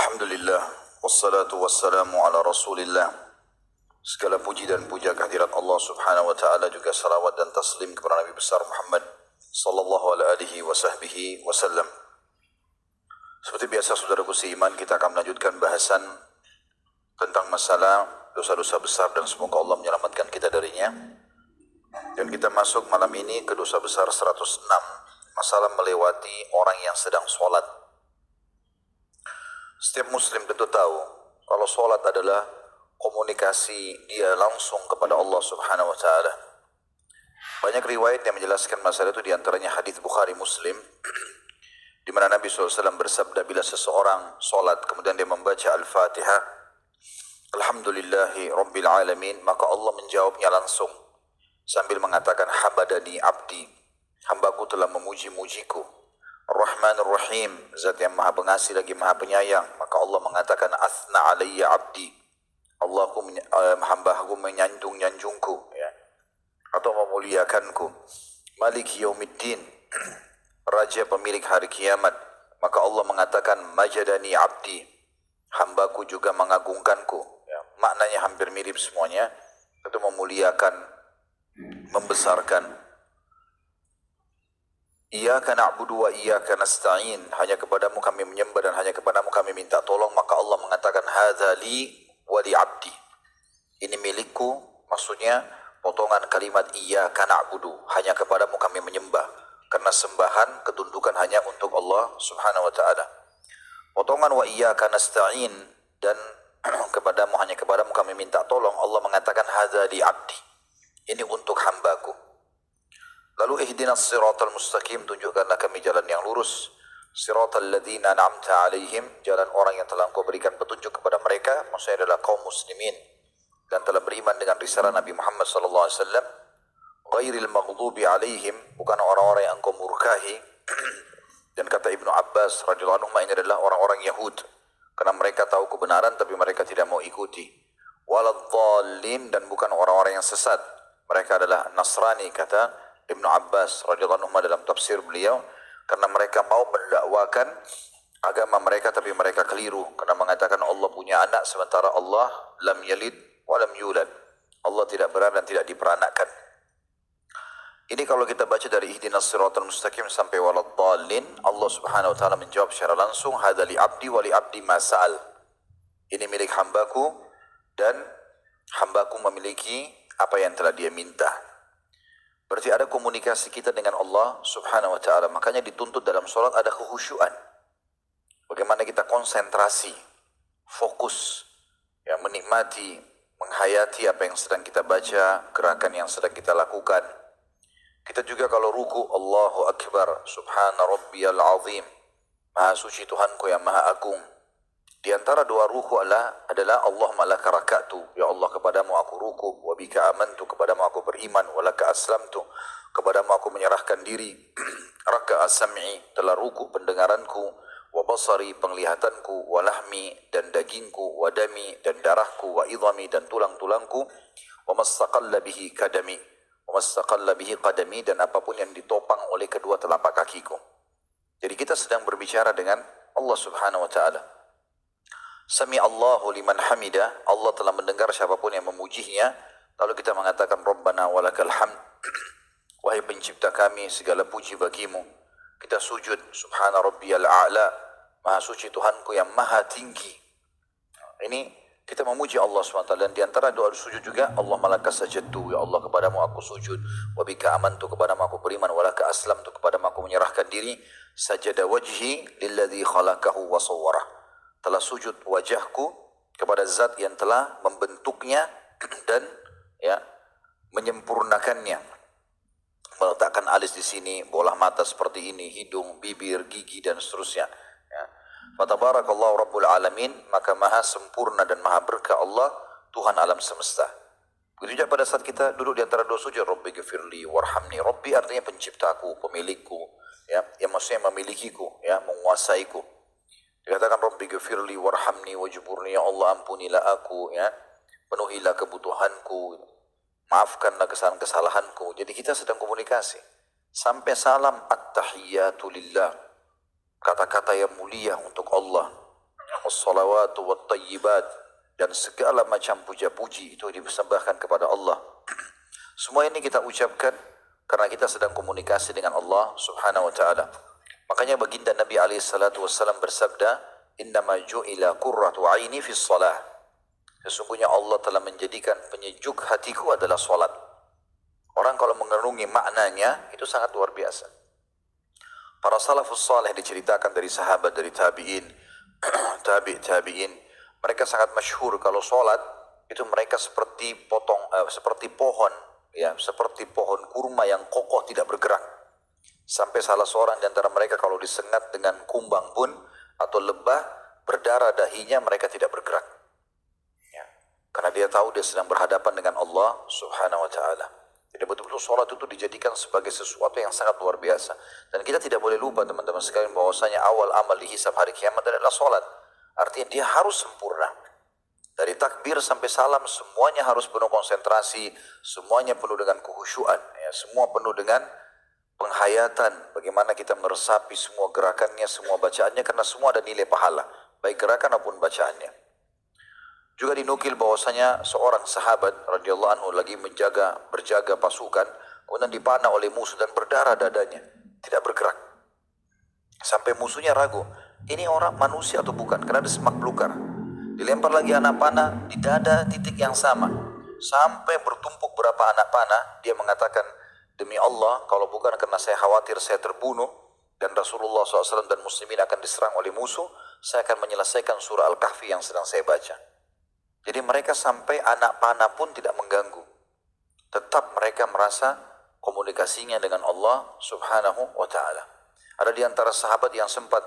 Alhamdulillah, wassalatu wassalamu ala rasulillah. Segala puji dan puja kehadirat Allah subhanahu wa ta'ala, juga salawat dan taslim kepada Nabi besar Muhammad sallallahu alaihi wa sahbihi wasallam. Seperti biasa saudaraku seiman, kita akan melanjutkan bahasan tentang masalah dosa-dosa besar dan semoga Allah menyelamatkan kita darinya. Dan kita masuk malam ini ke dosa besar 106, masalah melewati orang yang sedang sholat. Setiap muslim tentu tahu kalau sholat adalah komunikasi dia langsung kepada Allah subhanahu wa ta'ala. Banyak riwayat yang menjelaskan masalah itu, diantaranya hadis Bukhari Muslim di mana Nabi SAW bersabda, bila seseorang sholat kemudian dia membaca Al-Fatihah, Alhamdulillahi Rabbil Alamin, maka Allah menjawabnya langsung sambil mengatakan, Habadani abdi, hambaku telah memuji-mujiku. Ar-Rahmanir Rahim, zat yang maha pengasih lagi maha penyayang. Maka Allah mengatakan, Athna alayya abdi, hambaku menyanjung-nyanjungku, ya, atau memuliakanku. Malik yaumiddin, raja pemilik hari kiamat. Maka Allah mengatakan, Majadani abdi, hambaku juga mengagungkanku, ya. Maknanya hampir mirip semuanya, itu memuliakan, membesarkan. Iyyaka na'budu wa iyyaka nasta'in, hanya kepadamu kami menyembah dan hanya kepadamu kami minta tolong. Maka Allah mengatakan, hadza li wa li 'abdi, ini milikku, maksudnya potongan kalimat iyyaka na'budu, hanya kepadamu kami menyembah, karena sembahan ketundukan hanya untuk Allah subhanahu wa ta'ala. Potongan wa iyyaka nasta'in, dan kepadamu hanya kepadamu kami minta tolong, Allah mengatakan hadza li 'abdi, ini untuk hambaku. Lalu ihdinas siratal mustaqim, tunjukkanlah kami jalan yang lurus. Siratal ladzina an'amta alaihim, jalan orang yang telah Engkau berikan petunjuk kepada mereka, maksudnya adalah kaum muslimin dan telah beriman dengan risalah Nabi Muhammad sallallahu alaihi wasallam. Ghairil maghdubi alaihim, bukan orang-orang yang Engkau murkahi. Dan kata Ibnu Abbas radhiyallahu anhu, ini adalah orang-orang Yahud, karena mereka tahu kebenaran tapi mereka tidak mau ikuti. Waladhdallin, dan bukan orang-orang yang sesat, mereka adalah Nasrani, kata Ibnu Abbas radhiyallahu anhu dalam tafsir beliau, karena mereka mau mendakwakan agama mereka tapi mereka keliru, karena mengatakan Allah punya anak sementara Allah lam yalid wa lam yulad, Allah tidak beranak dan tidak diperanakkan. Ini kalau kita baca dari ihdinas siratal mustaqim sampai waladhdallin, Allah subhanahu wa ta'ala menjawab secara langsung, hadza li abdi wa li abdi ma sa'al, ini milik hambaku dan hambaku memiliki apa yang telah dia minta. Berarti ada komunikasi kita dengan Allah subhanahu wa ta'ala. Makanya dituntut dalam sholat ada kekhusyuan. Bagaimana kita konsentrasi, fokus, ya, menikmati, menghayati apa yang sedang kita baca, gerakan yang sedang kita lakukan. Kita juga kalau ruku, Allahu Akbar, Subhana Rabbiyal Azim, Maha suci Tuhanku yang Maha Agung. Di antara doa ruku adalah Allahumma laka raka'tu, ya Allah kepadamu aku ruku, wa bika amantu, kepadamu aku beriman, wa laka aslamtu, kepadamu aku menyerahkan diri. Raka'a sam'i, telah ruku pendengaranku, wa basari penglihatanku, wa lahmi dan dagingku, wa dami dan darahku, wa idhami dan tulang-tulangku, wa mastaqalla bihi kadami, wa mastaqalla bihi qadami, dan apapun yang ditopang oleh kedua telapak kakiku. Jadi kita sedang berbicara dengan Allah subhanahu wa ta'ala. Sami Allahu liman hamidah, Allah telah mendengar siapapun yang memujinya. Lalu kita mengatakan Rabbana walakal hamd, wahai pencipta kami segala puji bagimu. Kita sujud, Subhana Rabbiyal A'la, Maha suci Tuhanku yang maha tinggi. Ini kita memuji Allah SWT. Dan di antara doa sujud juga, Allah malaka sajadtu, ya Allah kepadamu aku sujud, wa bika amantu, kepadamu aku beriman, wa laka aslamtu, kepadamu aku menyerahkan diri. Sajada wajhi lilladzi khalaqahu wa sawwarah, telah sujud wajahku kepada zat yang telah membentuknya dan ya menyempurnakannya. Meletakkan alis di sini, bola mata seperti ini, hidung, bibir, gigi dan seterusnya. Ya. Fatabarakallahu Rabbul Alamin, maka maha sempurna dan maha berkah Allah, Tuhan alam semesta. Begitu juga pada saat kita duduk di antara dua sujud, Rabbi ghafirli warhamni. Rabbi artinya penciptaku, pemilikku, ya, yang maksudnya memilikiku, ya, menguasaiku. Dikatakan Rabbi ghafirli warhamni wajburni, ya Allah ampunilah aku, ya, penuhilah kebutuhanku, maafkanlah kesalahan-kesalahanku. Jadi kita sedang komunikasi. Sampai salam at-tahiyyatu lillah, kata-kata yang mulia untuk Allah. wassalawatu wattayyibat, dan segala macam puja-puji itu dipersembahkan kepada Allah. Semua ini kita ucapkan karena kita sedang komunikasi dengan Allah Subhanahu wa taala. Makanya baginda Nabi alaihi salatu wasallam bersabda, "Innama ju'ila qurratu 'aini fis shalah." Sesungguhnya Allah telah menjadikan penyejuk hatiku adalah salat. Orang kalau mengenungi maknanya itu sangat luar biasa. Para salafus saleh diceritakan dari sahabat, dari tabi'in, tabi'in, mereka sangat masyhur kalau salat itu mereka seperti seperti pohon, ya, seperti pohon kurma yang kokoh tidak bergerak. Sampai salah seorang di antara mereka kalau disengat dengan kumbang pun atau lebah berdarah dahinya, mereka tidak bergerak. Ya. Karena dia tahu dia sedang berhadapan dengan Allah Subhanahu wa taala. Jadi betul-betul sholat itu dijadikan sebagai sesuatu yang sangat luar biasa. Dan kita tidak boleh lupa teman-teman sekalian bahwasanya awal amal dihisab hari kiamat adalah sholat. Artinya dia harus sempurna. Dari takbir sampai salam semuanya harus penuh konsentrasi, semuanya penuh dengan kehusyuan, ya, semua penuh dengan penghayatan. Bagaimana kita meresapi semua gerakannya, semua bacaannya, karena semua ada nilai pahala, baik gerakan maupun bacaannya. Juga dinukil bahwasanya seorang sahabat radhiyallahu anhu lagi berjaga pasukan, kemudian dipanah oleh musuh dan berdarah dadanya, tidak bergerak. Sampai musuhnya ragu, ini orang manusia atau bukan, karena ada semak belukar. Dilempar lagi anak panah di dada titik yang sama, sampai bertumpuk berapa anak panah. Dia mengatakan, demi Allah, kalau bukan karena saya khawatir saya terbunuh dan Rasulullah SAW dan muslimin akan diserang oleh musuh, saya akan menyelesaikan surah Al-Kahfi yang sedang saya baca. Jadi mereka sampai anak panah pun tidak mengganggu. Tetap mereka merasa komunikasinya dengan Allah Subhanahu wa ta'ala. Ada di antara sahabat yang sempat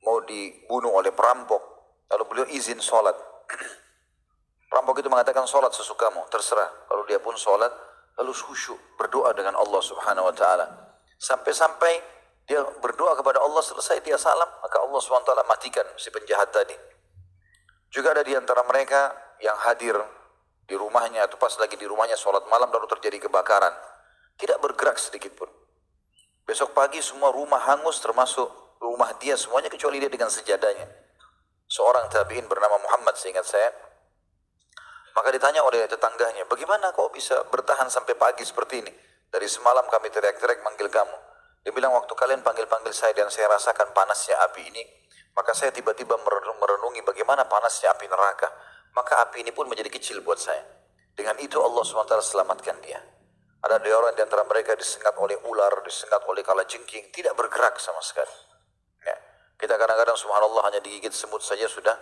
mau dibunuh oleh perampok, lalu beliau izin sholat. Perampok itu mengatakan sholat sesukamu, terserah. Lalu dia pun sholat, lalu khusyuk berdoa dengan Allah Subhanahu wa ta'ala. Sampai-sampai dia berdoa kepada Allah, selesai dia salam, maka Allah Subhanahu wa ta'ala matikan si penjahat tadi. Juga ada di antara mereka yang hadir di rumahnya atau pas lagi di rumahnya sholat malam lalu terjadi kebakaran, tidak bergerak sedikit pun. Besok pagi semua rumah hangus termasuk rumah dia semuanya kecuali dia dengan sejadahnya. Seorang tabi'in bernama Muhammad, seingat saya, maka ditanya oleh tetangganya, bagaimana kau bisa bertahan sampai pagi seperti ini? Dari semalam kami teriak-teriak manggil kamu. Dia bilang, waktu kalian panggil-panggil saya dan saya rasakan panasnya api ini, maka saya tiba-tiba merenungi bagaimana panasnya api neraka. Maka api ini pun menjadi kecil buat saya. Dengan itu Allah SWT selamatkan dia. Ada orang di antara mereka disengat oleh ular, disengat oleh kalajengking, tidak bergerak sama sekali. Ya. Kita kadang-kadang subhanallah hanya digigit semut saja sudah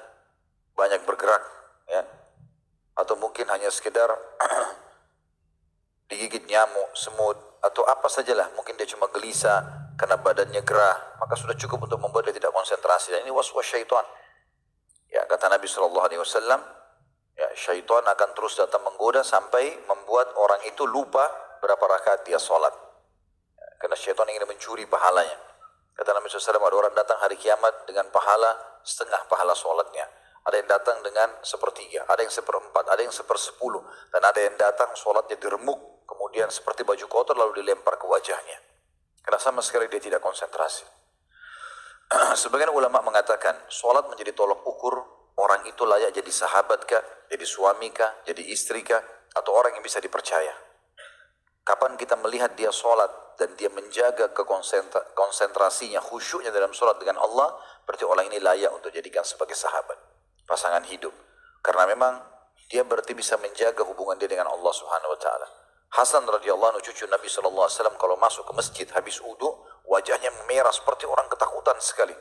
banyak bergerak. Ya. Atau mungkin hanya sekedar digigit nyamuk, semut, atau apa sajalah. Mungkin dia cuma gelisah karena badannya gerah, maka sudah cukup untuk membuat dia tidak konsentrasi. Dan ini waswas syaitan. Ya, kata Nabi SAW, ya, syaitan akan terus datang menggoda sampai membuat orang itu lupa berapa rakaat dia sholat. Ya, karena syaitan ingin mencuri pahalanya. Kata Nabi SAW, ada orang datang hari kiamat dengan pahala setengah pahala sholatnya. Ada yang datang dengan sepertiga, ada yang seperempat, ada yang sepersepuluh. Dan ada yang datang sholatnya diremuk, kemudian seperti baju kotor lalu dilempar ke wajahnya. Karena sama sekali dia tidak konsentrasi. Sebagian ulama mengatakan, sholat menjadi tolok ukur orang itu layak jadi sahabat kah, jadi suami kah, jadi istri kah, atau orang yang bisa dipercaya. Kapan kita melihat dia sholat dan dia menjaga konsentrasinya, khusyuknya dalam sholat dengan Allah, berarti orang ini layak untuk jadikan sebagai sahabat, pasangan hidup. Karena memang dia berarti bisa menjaga hubungan dia dengan Allah Subhanahu wa ta'ala. Hasan radhiyallahu anhu, cucu Nabi SAW, kalau masuk ke masjid habis wudu, wajahnya merah seperti orang ketakutan sekali.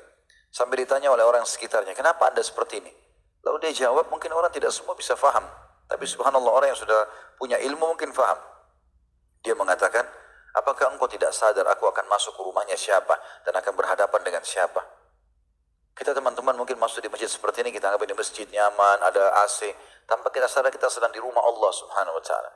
Sampai ditanya oleh orang sekitarnya, kenapa anda seperti ini? Lalu dia jawab, mungkin orang tidak semua bisa faham, tapi subhanallah orang yang sudah punya ilmu mungkin faham. Dia mengatakan, apakah engkau tidak sadar aku akan masuk ke rumahnya siapa dan akan berhadapan dengan siapa? Kita teman-teman mungkin masuk di masjid seperti ini, kita anggap ini masjid nyaman, ada AC, tanpa kita sadar kita sedang di rumah Allah Subhanahu wa ta'ala.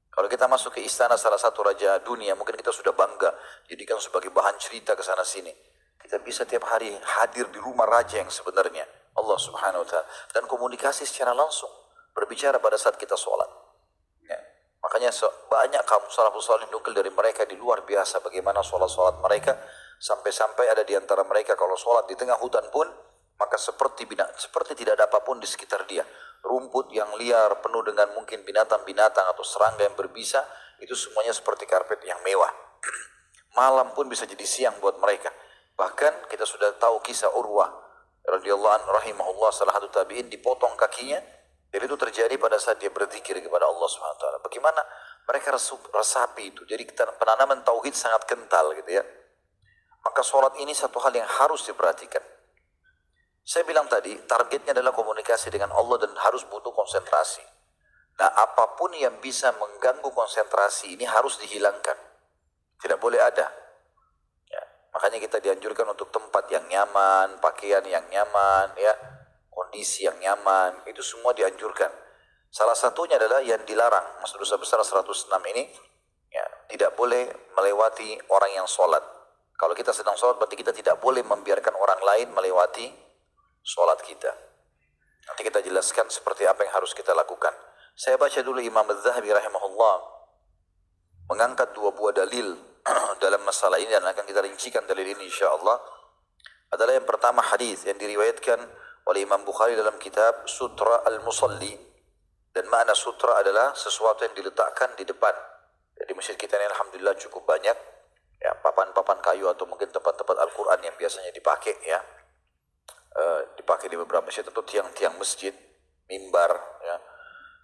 Kalau kita masuk ke istana salah satu raja dunia, mungkin kita sudah bangga, jadikan sebagai bahan cerita ke sana sini. Kita bisa tiap hari hadir di rumah raja yang sebenarnya, Allah Subhanahu wa ta'ala, dan komunikasi secara langsung, berbicara pada saat kita sholat. Ya. Makanya banyak kaum salafus salih nukil dari mereka di luar biasa bagaimana sholat-sholat mereka, sampai-sampai ada di antara mereka kalau sholat di tengah hutan pun maka seperti tidak ada apapun di sekitar dia. Rumput yang liar penuh dengan mungkin binatang-binatang atau serangga yang berbisa, itu semuanya seperti karpet yang mewah. Malam pun bisa jadi siang buat mereka. Bahkan kita sudah tahu kisah Urwah radhiyallahu anhu rahimahullah, salah satu tabi'in, dipotong kakinya. Jadi itu terjadi pada saat dia berzikir kepada Allah Subhanahu wa taala. Bagaimana mereka resapi itu. Jadi penanaman tauhid sangat kental gitu ya. Maka sholat ini satu hal yang harus diperhatikan. Saya bilang tadi, targetnya adalah komunikasi dengan Allah dan harus butuh konsentrasi. Nah, apapun yang bisa mengganggu konsentrasi ini harus dihilangkan. Tidak boleh ada. Ya, makanya kita dianjurkan untuk tempat yang nyaman, pakaian yang nyaman, ya, kondisi yang nyaman, itu semua dianjurkan. Salah satunya adalah yang dilarang, Masjid Dosa Besar 106 ini, ya, tidak boleh melewati orang yang sholat. Kalau kita sedang sholat, berarti kita tidak boleh membiarkan orang lain melewati sholat kita. Nanti kita jelaskan seperti apa yang harus kita lakukan. Saya baca dulu Imam Az-Zahabi rahimahullah mengangkat dua buah dalil dalam masalah ini, dan akan kita rincikan dalil ini insyaallah. Adalah yang pertama hadis yang diriwayatkan oleh Imam Bukhari dalam kitab Sutra Al-Musalli, dan makna sutra adalah sesuatu yang diletakkan di depan. Di masjid kita ini alhamdulillah cukup banyak ya papan-papan kayu atau mungkin tempat-tempat Al-Quran yang biasanya dipakai ya. Dipakai di beberapa masjid, atau tiang-tiang masjid, mimbar ya.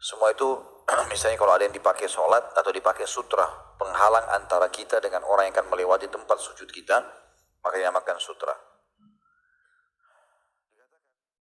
Semua itu misalnya kalau ada yang dipakai sholat atau dipakai sutra, penghalang antara kita dengan orang yang akan melewati tempat sujud kita, maka dinamakan sutra.